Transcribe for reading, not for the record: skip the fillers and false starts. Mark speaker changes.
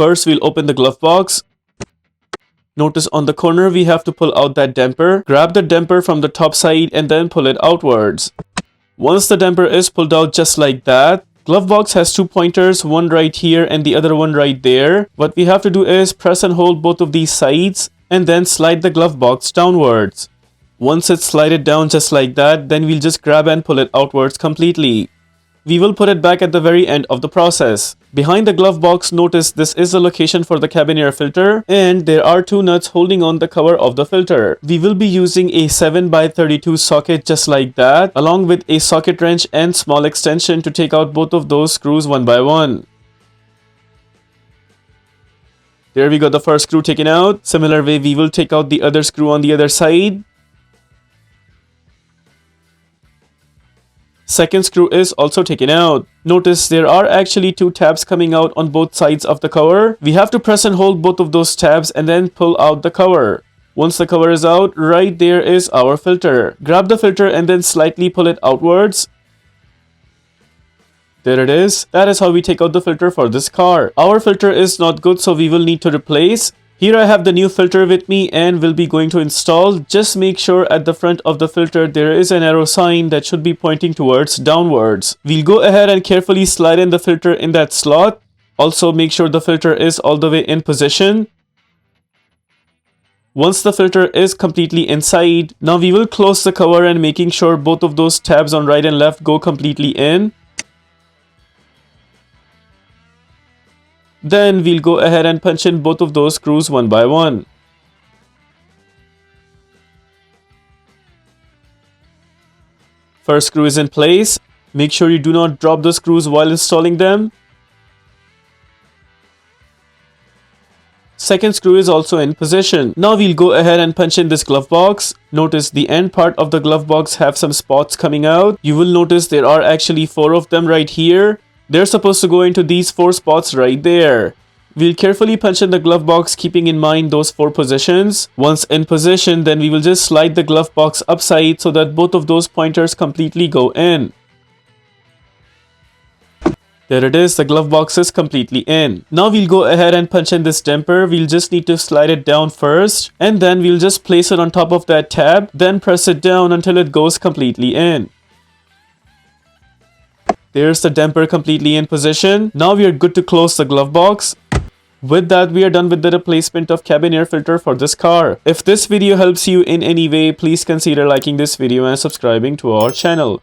Speaker 1: First, we'll open the glove box. Notice on the corner we have to pull out that damper. Grab the damper from the top side and then pull it outwards. Once the damper is pulled out just like that, glove box has two pointers, one right here and the other one right there. What we have to do is press and hold both of these sides and then slide the glove box downwards. Once it's slided down just like that, then we'll just grab and pull it outwards completely. We will put it back at the very end of the process. Behind the glove box, notice this is the location for the cabin air filter and there are two nuts holding on the cover of the filter. We will be using a 7x32 socket just like that, along with a socket wrench and small extension to take out both of those screws one by one. There we go, the first screw taken out. Similar way, we will take out the other screw on the other side. Second screw is also taken out. Notice there are actually two tabs coming out on both sides of the cover. We have to press and hold both of those tabs and then pull out the cover. Once the cover is out, right there is our filter. Grab the filter and then slightly pull it outwards. There it is. That is how we take out the filter for this car. Our filter is not good, so we will need to replace. Here I have the new filter with me and will be going to install. Just make sure at the front of the filter there is an arrow sign that should be pointing towards downwards. We'll go ahead and carefully slide in the filter in that slot. Also make sure the filter is all the way in position. Once the filter is completely inside, now we will close the cover and making sure both of those tabs on right and left go completely in. Then we'll go ahead and punch in both of those screws one by one. First screw is in place. Make sure you do not drop the screws while installing them. Second screw is also in position. Now we'll go ahead and punch in this glove box. Notice the end part of the glove box have some spots coming out. You will notice there are actually 4 of them right here. They're supposed to go into these 4 spots right there. We'll carefully punch in the glove box keeping in mind those 4 positions. Once in position, then we will just slide the glove box upside so that both of those pointers completely go in. There it is, the glove box is completely in. Now we'll go ahead and punch in this damper. We'll just need to slide it down first and then we'll just place it on top of that tab, then press it down until it goes completely in. There's the damper completely in position. Now we are good to close the glove box. With that, we are done with the replacement of cabin air filter for this car. If this video helps you in any way, please consider liking this video and subscribing to our channel.